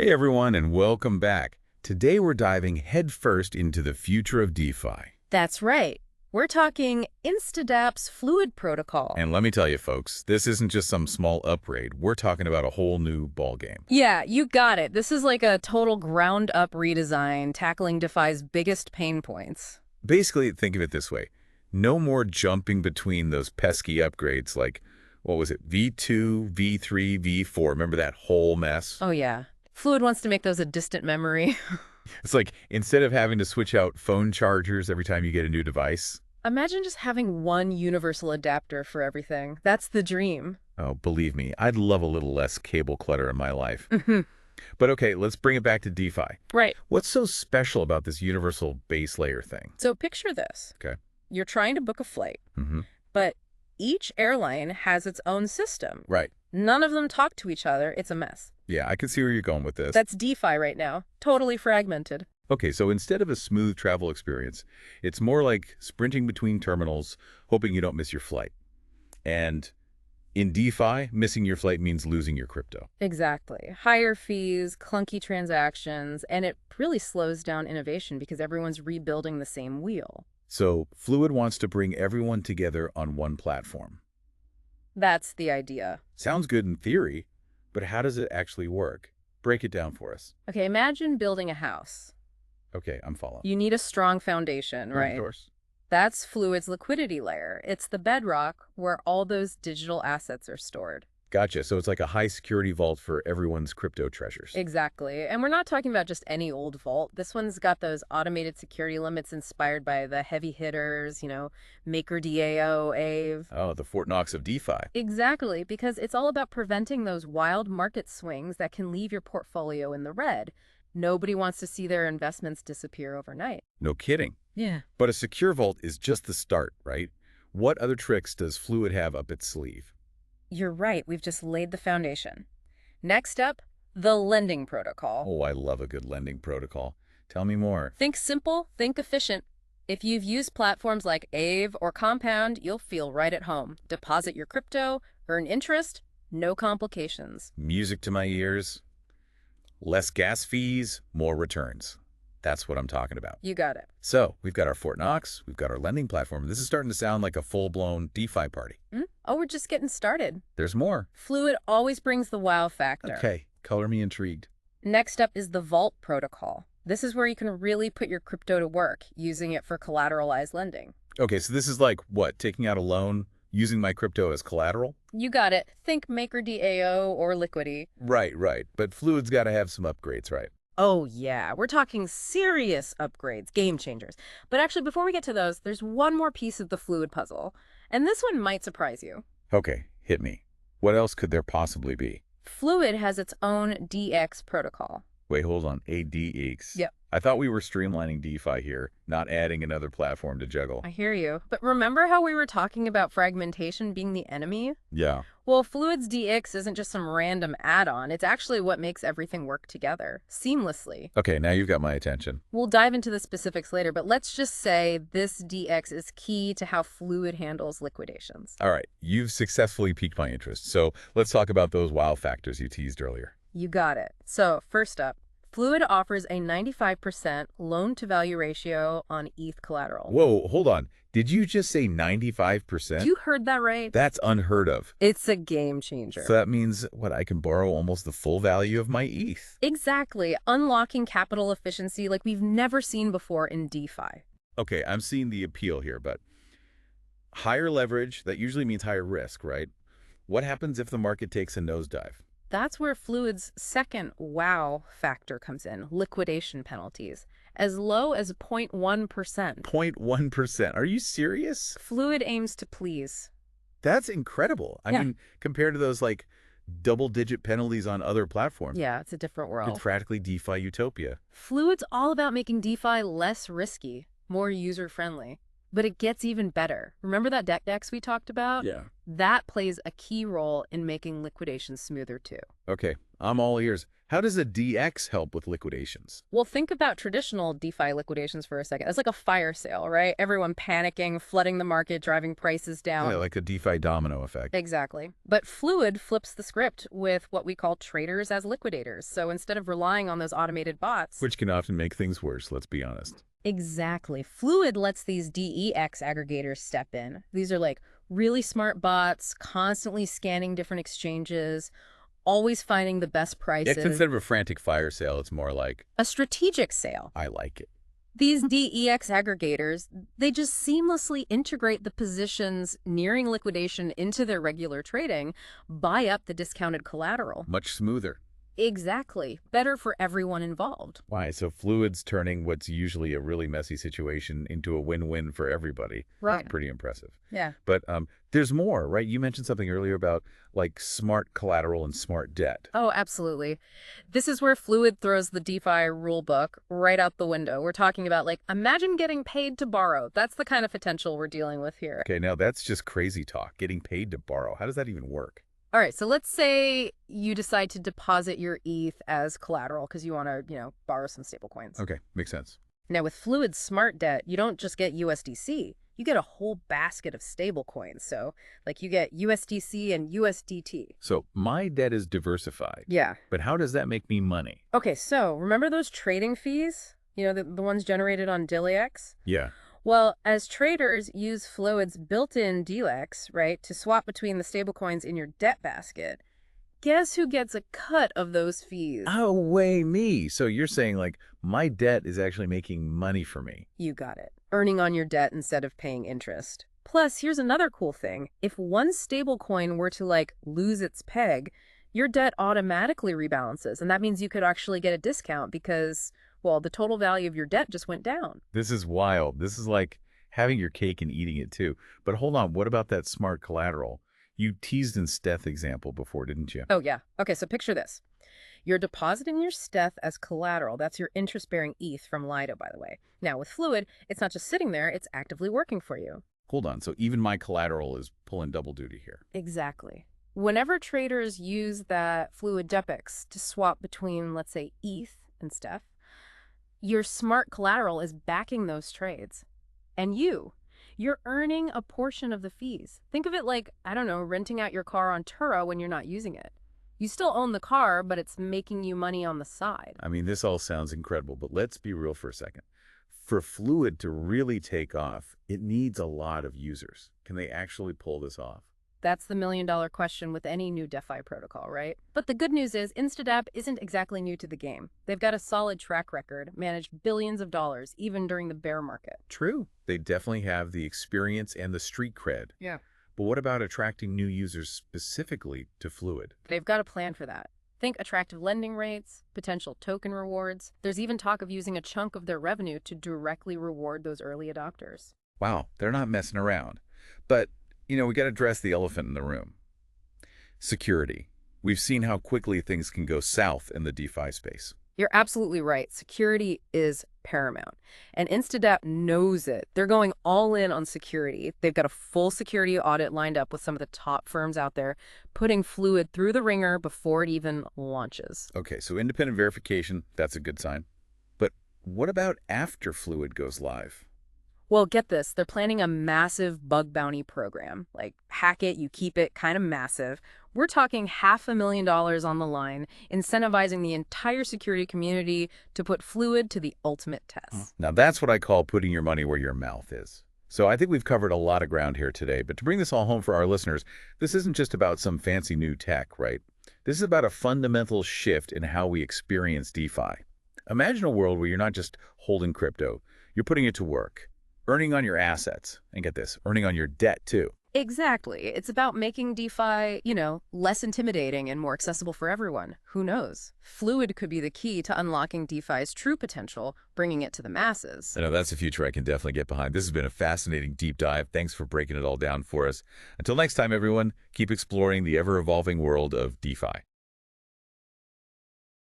Hey everyone, and welcome back. Today we're diving headfirst into the future of DeFi. That's right. We're talking Instadapp's Fluid protocol. And let me tell you folks, this isn't just some small upgrade. We're talking about a whole new ballgame. Yeah, you got it. This is like a total ground-up redesign, tackling DeFi's biggest pain points. Basically, think of it this way. No more jumping between those pesky upgrades like, what was it, V2, V3, V4. Remember that whole mess? Oh yeah. Fluid wants to make those a distant memory. It's like, instead of having to switch out phone chargers every time you get a new device. Imagine just having one universal adapter for everything. That's the dream. Oh, believe me, I'd love a little less cable clutter in my life. But okay, let's bring it back to DeFi. Right. What's so special about this universal base layer thing? So picture this. Okay. You're trying to book a flight, Mm-hmm. but each airline has its own system. Right. None of them talk to each other. It's a mess. Yeah, I can see where you're going with this. That's DeFi right now. Totally fragmented. Okay, so instead of a smooth travel experience, it's more like sprinting between terminals, hoping you don't miss your flight. And in DeFi, missing your flight means losing your crypto. Exactly. Higher fees, clunky transactions, and it really slows down innovation because everyone's rebuilding the same wheel. So Fluid wants to bring everyone together on one platform. That's the idea. Sounds good in theory, but how does it actually work? Break it down for us. Okay, imagine building a house. Okay, I'm following. You need a strong foundation, right? Of course. That's Fluid's liquidity layer. It's the bedrock where all those digital assets are stored. Gotcha. So it's like a high security vault for everyone's crypto treasures. Exactly. And we're not talking about just any old vault. This one's got those automated security limits inspired by the heavy hitters, MakerDAO, Aave. Oh, the Fort Knox of DeFi. Exactly, because it's all about preventing those wild market swings that can leave your portfolio in the red. Nobody wants to see their investments disappear overnight. No kidding. Yeah. But a secure vault is just the start, right? What other tricks does Fluid have up its sleeve? You're right. We've just laid the foundation. Next up, the lending protocol. Oh, I love a good lending protocol. Tell me more. Think simple, think efficient. If you've used platforms like Aave or Compound, you'll feel right at home. Deposit your crypto, earn interest, no complications. Music to my ears. Less gas fees, more returns. That's what I'm talking about. You got it. So we've got our Fort Knox, we've got our lending platform. This is starting to sound like a full-blown DeFi party. Oh, we're just getting started. There's more. Fluid always brings the wow factor. Okay, color me intrigued. Next up is the Vault protocol. This is where you can really put your crypto to work, using it for collateralized lending. Okay, so this is like, what, taking out a loan, using my crypto as collateral? You got it. Think MakerDAO or Liquidity. Right. But Fluid's got to have some upgrades, right? Oh yeah, we're talking serious upgrades, game changers. But actually, before we get to those, there's one more piece of the Fluid puzzle. And this one might surprise you. Okay, hit me. What else could there possibly be? Fluid has its own DEX protocol. Wait, hold on. ADX. Yep. I thought we were streamlining DeFi here, not adding another platform to juggle. I hear you. But remember how we were talking about fragmentation being the enemy? Yeah. Well, Fluid's DX isn't just some random add-on. It's actually what makes everything work together, seamlessly. Okay, now you've got my attention. We'll dive into the specifics later, but let's just say this DX is key to how Fluid handles liquidations. All right, you've successfully piqued my interest. So let's talk about those wow factors you teased earlier. You got it. So first up, Fluid offers a 95% loan-to-value ratio on ETH collateral. Whoa, hold on. Did you just say 95%? You heard that right. That's unheard of. It's a game changer. So that means, what, I can borrow almost the full value of my ETH? Exactly. Unlocking capital efficiency like we've never seen before in DeFi. Okay, I'm seeing the appeal here, but higher leverage, that usually means higher risk, right? What happens if the market takes a nosedive? That's where Fluid's second wow factor comes in, liquidation penalties, as low as 0.1%. 0.1%. Are you serious? Fluid aims to please. That's incredible. I mean, compared to those like double-digit penalties on other platforms. Yeah, it's a different world. It's practically DeFi utopia. Fluid's all about making DeFi less risky, more user-friendly. But it gets even better. Remember that DEX we talked about? Yeah. That plays a key role in making liquidation smoother too. Okay, I'm all ears. How does a DX help with liquidations? Well, think about traditional DeFi liquidations for a second. It's like a fire sale, right? Everyone panicking, flooding the market, driving prices Yeah, down. like a DeFi domino effect. Exactly. But Fluid flips the script with what we call traders as liquidators. So instead of relying on those automated bots, Which can often make things worse, let's be honest. exactly. Fluid lets these DEX aggregators step in. These are like really smart bots, constantly scanning different exchanges, always finding the best It's prices. instead of a frantic fire sale, it's more like, A strategic sale. I like it. These DEX aggregators, they just seamlessly integrate the positions nearing liquidation into their regular trading, buy up the discounted collateral. Much smoother. Exactly. Better for everyone involved. Why? So Fluid's turning what's usually a really messy situation into a win-win for everybody. Right. That's pretty impressive. Yeah. But there's more, right? You mentioned something earlier about like smart collateral and smart debt. Oh, absolutely. This is where Fluid throws the DeFi rule book right out the window. We're talking about, like, imagine getting paid to borrow. That's the kind of potential we're dealing with here. Okay, now that's just crazy talk. Getting paid to borrow. How does that even work? All right, so let's say you decide to deposit your ETH as collateral because you want to, borrow some stable coins. Okay, makes sense. Now, with Fluid's smart debt, you don't just get USDC. You get a whole basket of stable coins. So, like, you get USDC and USDT. So my debt is diversified. Yeah. But how does that make me money? Okay, so remember those trading fees? The ones generated on DeX? Yeah. Well, as traders use Fluid's built-in DEX, right, to swap between the stablecoins in your debt basket, guess who gets a cut of those fees? Oh, way me. So you're saying like my debt is actually making money for me. You got it. Earning on your debt instead of paying interest. Plus, here's another cool thing. If one stablecoin were to, like, lose its peg, your debt automatically rebalances, and that means you could actually get a discount because, well, the total value of your debt just went down. This is wild. This is like having your cake and eating it too. But hold on, what about that smart collateral? You teased in Steth example before, didn't you? Oh, yeah. Okay, so picture this. You're depositing your Steth as collateral. That's your interest-bearing ETH from Lido, by the way. Now, with Fluid, it's not just sitting there, it's actively working for you. Hold on, so even my collateral is pulling double duty here. Exactly. Whenever traders use that Fluid DEX to swap between, let's say, ETH and Steth, your smart collateral is backing those trades. And you're earning a portion of the fees. Think of it like, I don't know, renting out your car on Turo when you're not using it. You still own the car, but it's making you money on the side. I mean, this all sounds incredible, but let's be real for a second. For Fluid to really take off, it needs a lot of users. Can they actually pull this off? That's the million-dollar question with any new DeFi protocol, right? But the good news is Instadapp isn't exactly new to the game. They've got a solid track record, managed billions of dollars, even during the bear market. True. They definitely have the experience and the street cred. Yeah. But what about attracting new users specifically to Fluid? They've got a plan for that. Think attractive lending rates, potential token rewards. There's even talk of using a chunk of their revenue to directly reward those early adopters. Wow, they're not messing around. But, we got to address the elephant in the room. Security. We've seen how quickly things can go south in the DeFi space. You're absolutely right. Security is paramount. And Instadapp knows it. They're going all in on security. They've got a full security audit lined up with some of the top firms out there, putting Fluid through the ringer before it even launches. Okay, so independent verification, that's a good sign. But what about after Fluid goes live? Well, get this. They're planning a massive bug bounty program. Like, hack it, you keep it, kind of massive. We're talking $500,000 on the line, incentivizing the entire security community to put Fluid to the ultimate test. Now, that's what I call putting your money where your mouth is. So I think we've covered a lot of ground here today. But to bring this all home for our listeners, this isn't just about some fancy new tech, right? This is about a fundamental shift in how we experience DeFi. Imagine a world where you're not just holding crypto, you're putting it to work, earning on your assets, and get this, earning on your debt too. Exactly. It's about making DeFi, less intimidating and more accessible for everyone. Who knows? Fluid could be the key to unlocking DeFi's true potential, bringing it to the masses. I know that's a future I can definitely get behind. This has been a fascinating deep dive. Thanks for breaking it all down for us. Until next time, everyone, keep exploring the ever-evolving world of DeFi.